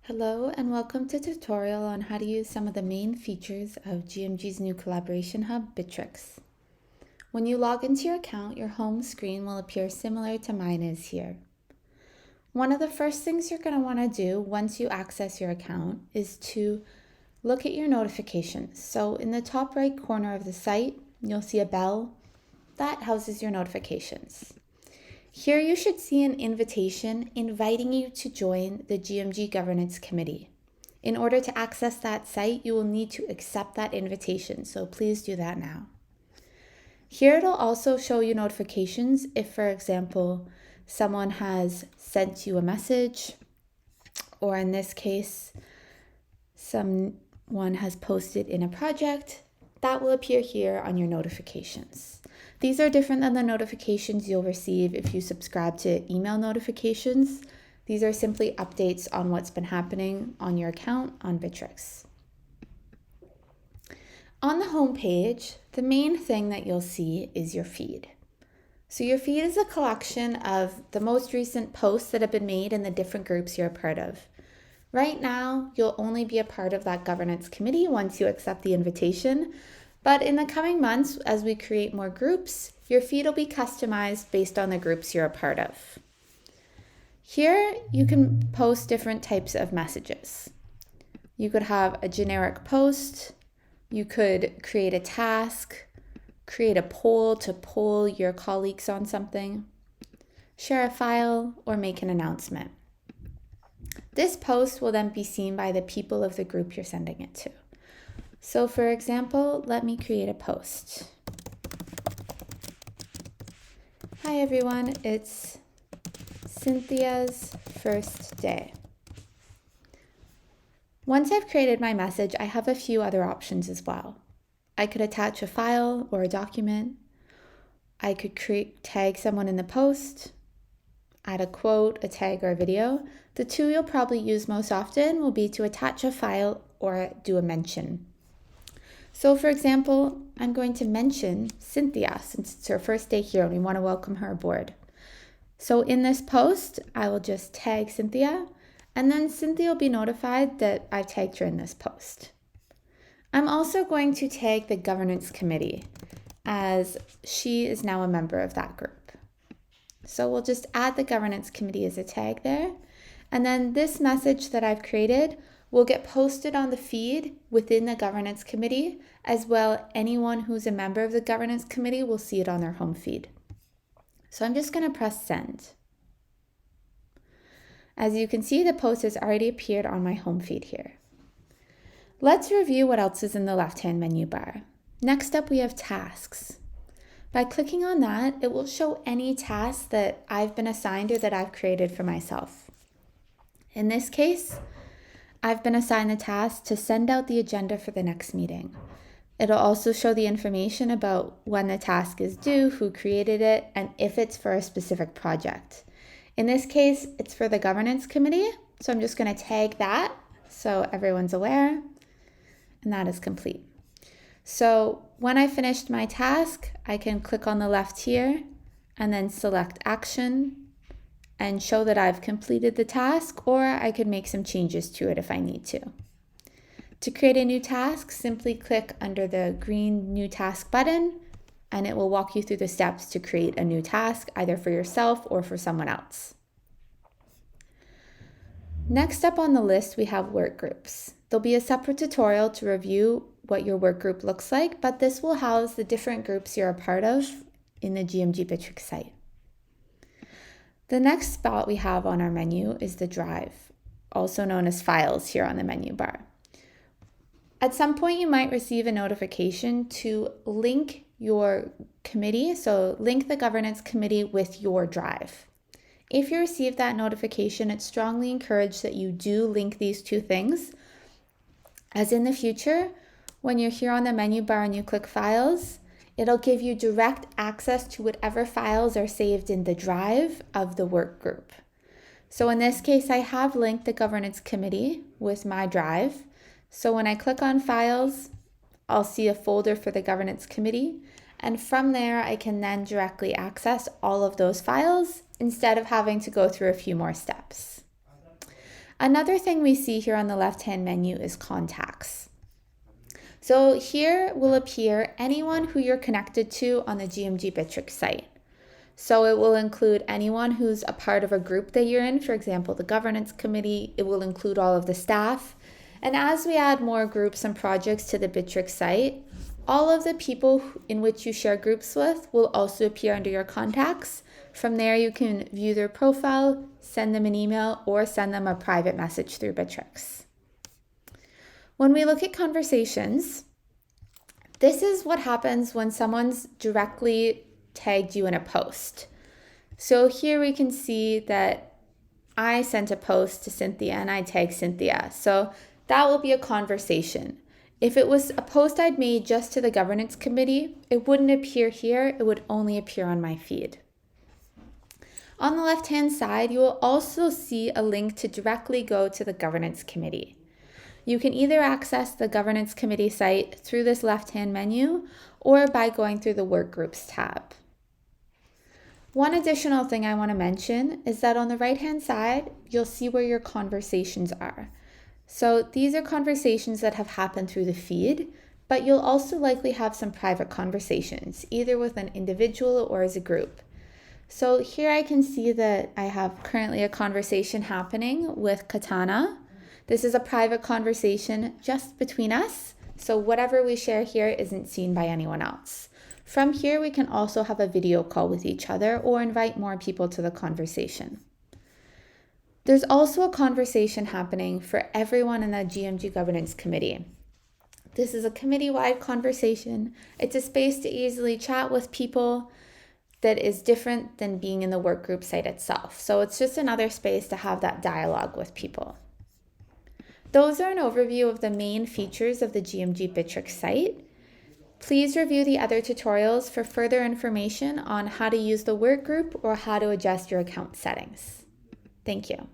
Hello and welcome to a tutorial on how to use some of the main features of GMG's new collaboration hub, Bitrix. When you log into your account, your home screen will appear similar to mine is here. One of the first things you're going to want to do once you access your account is to look at your notifications. So in the top right corner of the site, you'll see a bell that houses your notifications. Here you should see an invitation inviting you to join the GMG Governance Committee. In order to access that site, you will need to accept that invitation, so please do that now. Here it'll also show you notifications if, for example, someone has sent you a message, or in this case, someone has posted in a project. That will appear here on your notifications. These are different than the notifications you'll receive if you subscribe to email notifications. These are simply updates on what's been happening on your account on Bitrix. On the home page, the main thing that you'll see is your feed. So your feed is a collection of the most recent posts that have been made in the different groups you're a part of. Right now, you'll only be a part of that governance committee once you accept the invitation. But in the coming months, as we create more groups, your feed will be customized based on the groups you're a part of. Here, you can post different types of messages. You could have a generic post. You could create a task, create a poll to poll your colleagues on something, share a file, or make an announcement. This post will then be seen by the people of the group you're sending it to. So for example, let me create a post. Hi everyone, it's Cynthia's first day. Once I've created my message, I have a few other options as well. I could attach a file or a document. I could tag someone in the post, add a quote, a tag, or a video. The two you'll probably use most often will be to attach a file or do a mention. So for example, I'm going to mention Cynthia since it's her first day here and we want to welcome her aboard. So in this post, I will just tag Cynthia and then Cynthia will be notified that I've tagged her in this post. I'm also going to tag the governance committee as she is now a member of that group. So we'll just add the governance committee as a tag there. And then this message that I've created will get posted on the feed within the governance committee, as well anyone who's a member of the governance committee will see it on their home feed. So I'm just going to press send. As you can see, the post has already appeared on my home feed here. Let's review what else is in the left-hand menu bar. Next up, we have tasks. By clicking on that, it will show any tasks that I've been assigned or that I've created for myself. In this case, I've been assigned the task to send out the agenda for the next meeting. It'll also show the information about when the task is due, who created it, and if it's for a specific project. In this case, it's for the governance committee, so I'm just going to tag that so everyone's aware, and that is complete. So when I finished my task, I can click on the left here and then select action and show that I've completed the task, or I could make some changes to it if I need to. To create a new task, simply click under the green new task button and it will walk you through the steps to create a new task, either for yourself or for someone else. Next up on the list, we have work groups. There'll be a separate tutorial to review what your work group looks like, but this will house the different groups you're a part of in the GMG Bitrix site. The next spot we have on our menu is the drive, also known as files here on the menu bar. At some point, you might receive a notification to link your committee, so link the governance committee with your drive. If you receive that notification, it's strongly encouraged that you do link these two things, as in the future, when you're here on the menu bar and you click files, it'll give you direct access to whatever files are saved in the drive of the work group. So in this case, I have linked the governance committee with my drive. So when I click on files, I'll see a folder for the governance committee. And from there, I can then directly access all of those files instead of having to go through a few more steps. Another thing we see here on the left-hand menu is contacts. So here will appear anyone who you're connected to on the GMG Bitrix site. So it will include anyone who's a part of a group that you're in, for example, the governance committee. It will include all of the staff. And as we add more groups and projects to the Bitrix site, all of the people in which you share groups with will also appear under your contacts. From there, you can view their profile, send them an email, or send them a private message through Bitrix. When we look at conversations, this is what happens when someone's directly tagged you in a post. So here we can see that I sent a post to Cynthia and I tagged Cynthia. So that will be a conversation. If it was a post I'd made just to the governance committee, it wouldn't appear here. It would only appear on my feed. On the left-hand side, you will also see a link to directly go to the governance committee. You can either access the governance committee site through this left-hand menu or by going through the work groups tab. One additional thing I want to mention is that on the right-hand side, you'll see where your conversations are. So these are conversations that have happened through the feed, but you'll also likely have some private conversations, either with an individual or as a group. So here I can see that I have currently a conversation happening with Katana. This is a private conversation just between us, so whatever we share here isn't seen by anyone else. From here, we can also have a video call with each other or invite more people to the conversation. There's also a conversation happening for everyone in the GMG Governance Committee. This is a committee-wide conversation. It's a space to easily chat with people that is different than being in the workgroup site itself. So it's just another space to have that dialogue with people. Those are an overview of the main features of the GMG Bitrix site. Please review the other tutorials for further information on how to use the workgroup or how to adjust your account settings. Thank you.